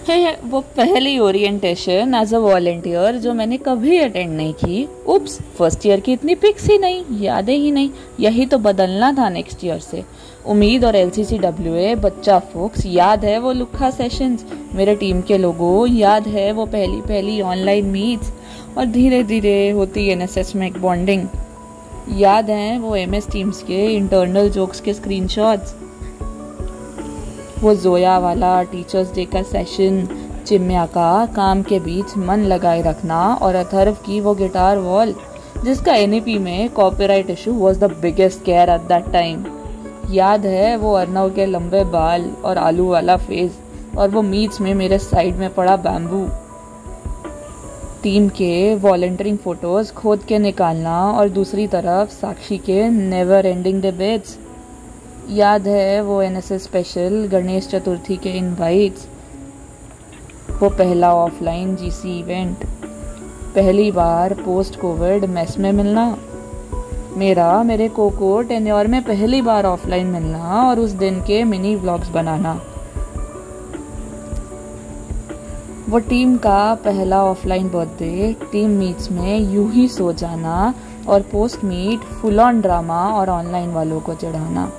है वो पहली ओरिएंटेशन एज अ वॉलंटियर जो मैंने कभी अटेंड नहीं की। उप्स, फर्स्ट ईयर की इतनी पिक्स ही नहीं, यादें ही नहीं। यही तो बदलना था नेक्स्ट ईयर से। उम्मीद और LCCWA, बच्चा फोक्स, याद है वो लुक्खा सेशंस, मेरे टीम के लोगों, याद है वो पहली पहली ऑनलाइन मीट्स और धीरे धीरे होती NSS में एक बॉन्डिंग। याद है वो MS टीम्स के इंटरनल जोक्स के स्क्रीनशॉट्स, वो जोया वाला टीचर्स डे का सेशन, चिम्या का काम के बीच मन लगाए रखना और अथर्व की वो गिटार वॉल जिसका NEP में copyright issue was the biggest care at that time. याद है वो अर्नव के लंबे बाल और आलू वाला फेस और वो मीट्स में मेरे साइड में पड़ा बैम्बू। टीम के वॉलंटियरिंग फोटोज खोद के निकालना और दूसरी तरफ साक्षी के नेवर एंडिंग डिबेट्स। याद है वो NSS स्पेशल गणेश चतुर्थी के इनवाइट्स, वो पहला ऑफलाइन GC इवेंट, पहली बार पोस्ट कोविड मेस में मिलना, मेरे कोको टेन्योर में पहली बार ऑफलाइन मिलना और उस दिन के मिनी व्लॉग्स बनाना, वो टीम का पहला ऑफलाइन बर्थडे, टीम मीट्स में यूं ही सो जाना और post meet full on drama और ऑनलाइन वालों को चिढ़ाना,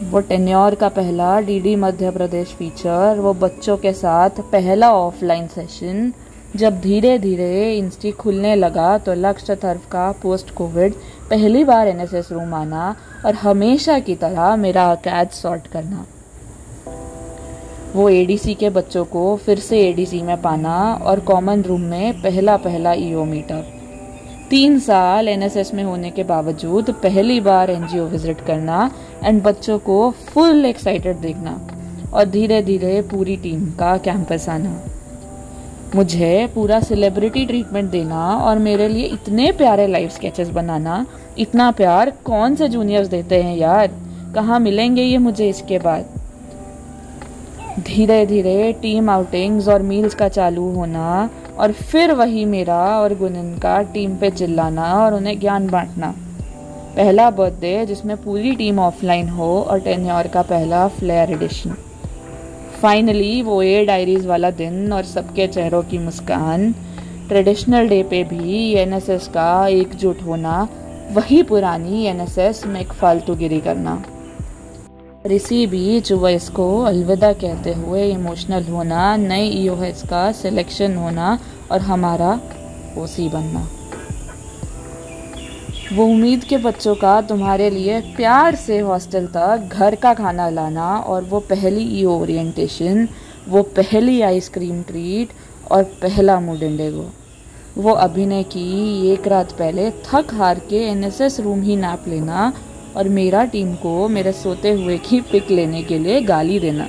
वो टेन्योर का पहला DD मध्य प्रदेश फीचर, वो बच्चों के साथ पहला ऑफलाइन सेशन, जब धीरे धीरे इंस्टी खुलने लगा तो लक्ष्य तरफ का पोस्ट कोविड पहली बार NSS रूम आना और हमेशा की तरह मेरा कैच सॉर्ट करना, वो ADC के बच्चों को फिर से ADC में पाना और कॉमन रूम में पहला EO मीटअप, 3 साल NSS में होने के बावजूद पहली बार NGO विजिट करना एंड बच्चों को फुल एक्साइटेड देखना और धीरे धीरे पूरी टीम का कैंपस आना, मुझे पूरा सेलिब्रिटी ट्रीटमेंट देना और मेरे लिए इतने प्यारे लाइव स्केचेस बनाना। इतना प्यार कौन से जूनियर्स देते हैं यार, कहाँ मिलेंगे ये मुझे इसके बाद। धीरे धीरे टीम आउटिंग्स और मील्स का चालू होना और फिर वही मेरा और गुनन का टीम पे चिल्लाना और उन्हें ज्ञान बांटना, पहला बर्थडे जिसमें पूरी टीम ऑफलाइन हो और टेन्योर का पहला फ्लेयर एडिशन, फाइनली वो डायरीज वाला दिन और सबके चेहरों की मुस्कान, ट्रेडिशनल डे पे भी NSS का एकजुट होना, वही पुरानी NSS में एक फालतूगिरी करना, इसी बीच वॉइस को अलविदा कहते हुए इमोशनल होना, नए EOS का सिलेक्शन होना और हमारा OC बनना, वो उम्मीद के बच्चों का तुम्हारे लिए प्यार से हॉस्टल तक घर का खाना लाना और वो पहली EO ओरिएंटेशन, वो पहली आइसक्रीम ट्रीट और पहला मूड इंडिगो, वो अभिनय की एक रात पहले थक हार के NSS रूम ही नाप लेना और मेरा टीम को मेरे सोते हुए की पिक लेने के लिए गाली देना,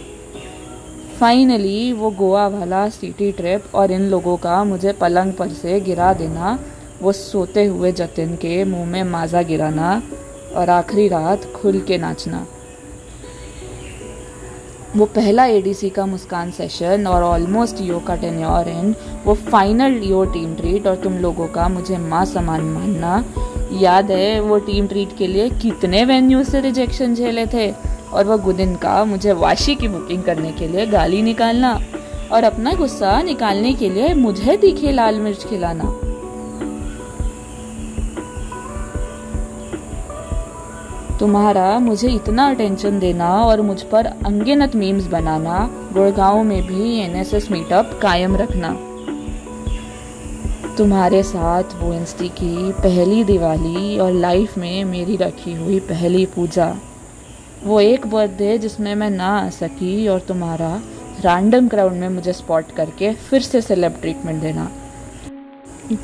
फाइनली वो गोवा वाला सिटी ट्रिप और इन लोगों का मुझे पलंग पर से गिरा देना, वो सोते हुए जतिन के मुंह में माजा गिराना और आखिरी रात खुल के नाचना, वो पहला ADC का मुस्कान सेशन और ऑलमोस्ट EO का टेन्योर एंड, वो फाइनल EO टीम ट्रीट और तुम लोगों का मुझे माँ समान मानना। याद है वो टीम ट्रीट के लिए कितने वेन्यू से रिजेक्शन झेले थे और वो गुदिन का मुझे वाशी की बुकिंग करने के लिए गाली निकालना और अपना गुस्सा निकालने के लिए मुझे तीखी लाल मिर्च खिलाना, तुम्हारा मुझे इतना अटेंशन देना और मुझ पर अनगिनत मीम्स बनाना, गुड़गांव में भी NSS मीटअप कायम रखना, तुम्हारे साथ वो इंस्टी की पहली दिवाली और लाइफ में मेरी रखी हुई पहली पूजा, वो एक बर्थडे जिसमें मैं ना आ सकी और तुम्हारा रैंडम क्राउड में मुझे स्पॉट करके फिर से सेलेब ट्रीटमेंट देना,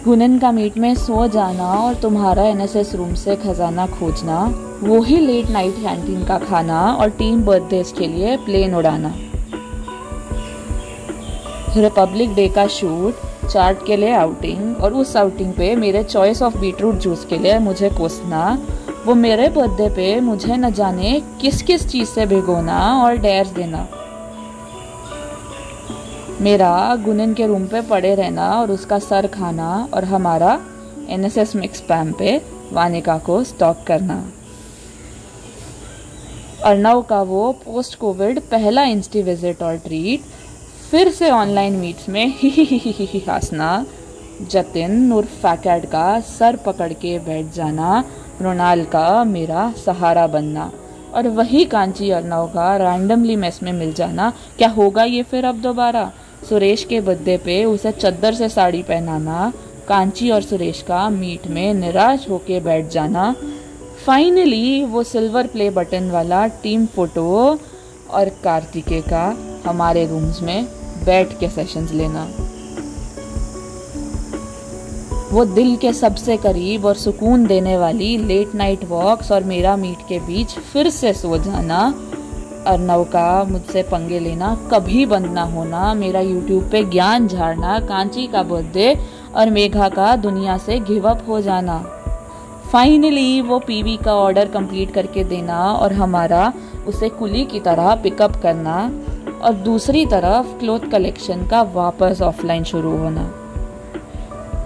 गुनन का मीट में सो जाना और तुम्हारा NSS रूम से खजाना खोजना, वो ही लेट नाइट कैंटीन का खाना और टीम बर्थडेज के लिए प्लेन उड़ाना, रिपब्लिक डे का शूट, चार्ट के लिए आउटिंग और उस आउटिंग पे मेरे चॉइस ऑफ बीटरूट जूस के लिए मुझे कोसना, वो मेरे बर्थडे पे मुझे न जाने किस किस चीज़ से भिगोना और डेयर्स देना, मेरा गुनन के रूम पे पड़े रहना और उसका सर खाना और हमारा NSS मिक्स पैम पे वानिका को स्टॉक करना। अर्नव का वो पोस्ट कोविड पहला इंस्टी विजिट और ट्रीट, फिर से ऑनलाइन मीट्स में ही हंसना, जतिन उर्फ फैकेट का सर पकड़ के बैठ जाना, रोनाल का मेरा सहारा बनना, और वही कांची अर्नव का रैंडमली मेस में मिल जाना। क्या होगा ये फिर अब दोबारा? सुरेश के बर्थडे पे उसे चद्दर से साड़ी पहनाना, कांची और सुरेश का मीट में निराश होके बैठ जाना, फाइनली वो सिल्वर प्ले बटन वाला टीम फोटो और कार्तिकेय का हमारे रूम्स में बैठ के सेशंस लेना, वो दिल के सबसे करीब और सुकून देने वाली लेट नाइट वॉक्स और मेरा मीट के बीच फिर से सो जाना, अर्नव का मुझसे पंगे लेना कभी बंद ना होना, मेरा यूट्यूब पे ज्ञान झाड़ना, कांची का बर्थडे और मेघा का दुनिया से गिव अप हो जाना, फाइनली वो पीवी का ऑर्डर कंप्लीट करके देना और हमारा उसे कुली की तरह पिकअप करना, और दूसरी तरफ क्लोथ कलेक्शन का वापस ऑफलाइन शुरू होना,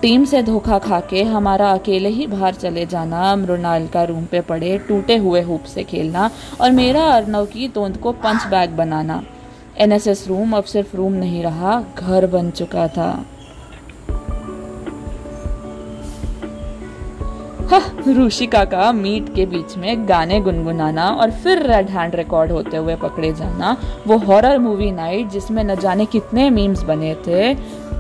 टीम से धोखा खा के हमारा अकेले ही बाहर चले जाना, मृणाल का रूम पे पड़े टूटे हुए हुप से खेलना और मेरा अर्नव की तोंद को पंच बैग बनाना। एनएसएस रूम अब सिर्फ रूम नहीं रहा, घर बन चुका था। रूशिका का मीट के बीच में गाने गुनगुनाना और फिर रेड हैंड रिकॉर्ड होते हुए पकड़े जाना, वो हॉरर मूवी नाइट जिसमें न जाने कितने मीम्स बने थे,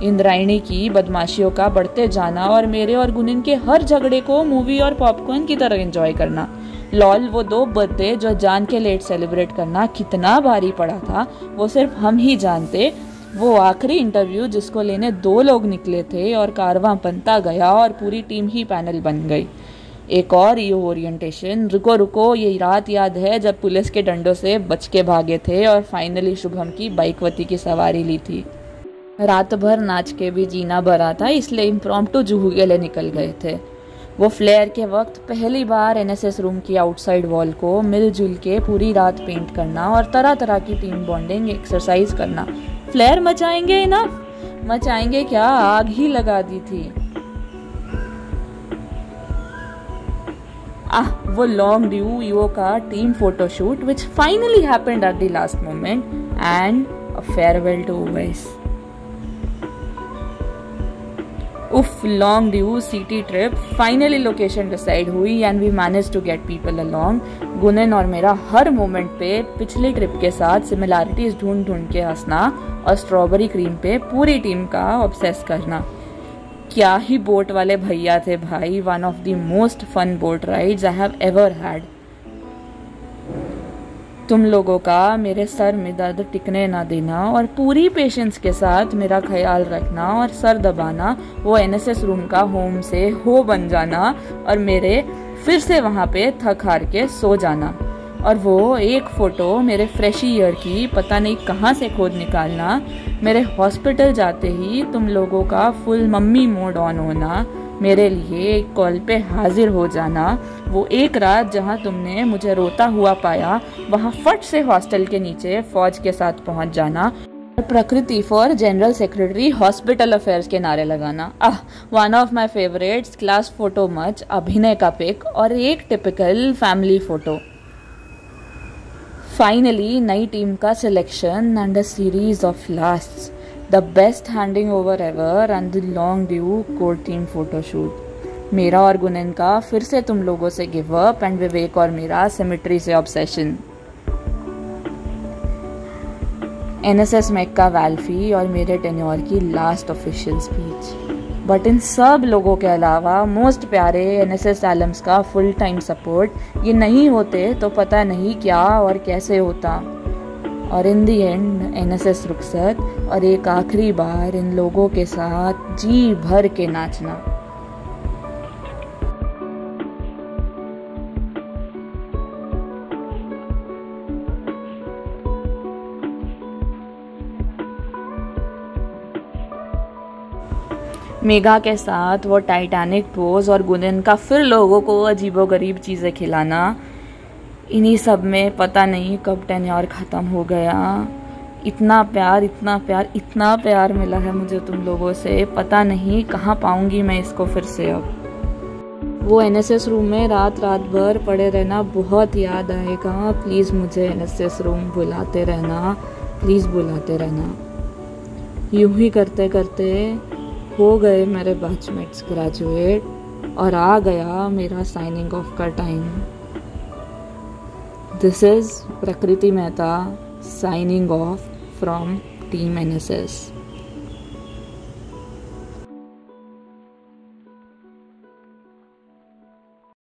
इंद्रायणी की बदमाशियों का बढ़ते जाना और मेरे और गुनिन के हर झगड़े को मूवी और पॉपकॉर्न की तरह एंजॉय करना। लॉल वो 2 बर्थडे जो जान के लेट सेलिब्रेट करना कितना भारी पड़ा था वो सिर्फ हम ही जानते। वो आखिरी इंटरव्यू जिसको लेने 2 लोग निकले थे और कारवां बनता गया और पूरी टीम ही पैनल बन गई। एक और ईओ ओरिएंटेशन, रुको ये रात याद है जब पुलिस के डंडों से बच के भागे थे और फाइनली शुभम की बाइकवती की सवारी ली थी। रात भर नाच के भी जीना भरा था, इसलिए इम्प्रॉम्प्टू जुहू के लिए निकल गए थे। वो फ्लेयर के वक्त पहली बार एनएसएस रूम की आउटसाइड वॉल को मिलजुल के पूरी रात पेंट करना और तरह तरह की टीम बॉन्डिंग एक्सरसाइज करना। फ्लेयर मचाएंगे ना, मचाएंगे क्या, आग ही लगा दी थी। वो लॉन्ग ड्यू ईओ का team photoshoot which finally happened at the last moment and a farewell to Owais. उफ, long due city trip, finally location decide हुई and we manage to get people along. Gunan और मेरा हर मोमेंट पे पिछली trip के साथ similarities ढूंढ ढूंढ के हंसना और स्ट्रॉबेरी क्रीम पे पूरी टीम का ऑब्सेस करना। क्या ही बोट वाले भैया थे भाई, one of the most fun boat rides I have ever had. तुम लोगों का मेरे सर में दर्द टिकने ना देना और पूरी पेशेंस के साथ मेरा ख्याल रखना और सर दबाना, वो एनएसएस रूम का होम से हो बन जाना और मेरे फिर से वहाँ पे थक हार के सो जाना, और वो एक फोटो मेरे फ्रेशी ईयर की पता नहीं कहाँ से खोद निकालना, मेरे हॉस्पिटल जाते ही तुम लोगों का फुल मम्मी मोड ऑन होना, मेरे लिए एक कॉल पे हाजिर हो जाना, वो एक रात जहाँ तुमने मुझे रोता हुआ पाया वहाँ फट से हॉस्टल के नीचे फौज के साथ पहुँच जाना, प्रकृति for general secretary hospital affairs के नारे लगाना। One of my favourites, class photo much, अभिनय का पिक और एक टिपिकल फैमिली फोटो। फाइनली नई टीम का selection and a series of lasts, the best handing over ever and the long due core team photoshoot. मेरा और गुनन का फिर से तुम लोगों से गिव अप एंड विवेक और मेरा सिमेट्री से ऑब्सेशन। एनएसएस मैक का वैल्फी और मेरे टेन्योर की last official speech. But in सब लोगों के अलावा मोस्ट प्यारे एनएसएस एलम्स का फुल टाइम सपोर्ट, ये नहीं होते तो पता नहीं क्या और कैसे होता। और इन दी एंड एनएसएस रुखसत और एक आखिरी बार इन लोगों के साथ जी भर के नाचना। मेघा के साथ वो टाइटैनिक पोज और गुनन का फिर लोगों को अजीबोगरीब चीज़ें खिलाना, इन्हीं सब में पता नहीं कब टेन्योर ख़त्म हो गया। इतना प्यार इतना प्यार इतना प्यार मिला है मुझे तुम लोगों से, पता नहीं कहाँ पाऊंगी मैं इसको फिर से अब। वो एनएसएस रूम में रात रात भर पड़े रहना बहुत याद आएगा। प्लीज़ मुझे एनएसएस रूम बुलाते रहना, प्लीज़ बुलाते रहना। यूं ही करते करते हो गए मेरे बैचमेट्स ग्रेजुएट और आ गया मेरा साइनिंग ऑफ का टाइम। दिस इज़ प्रकृति Mehta signing off from team NSS.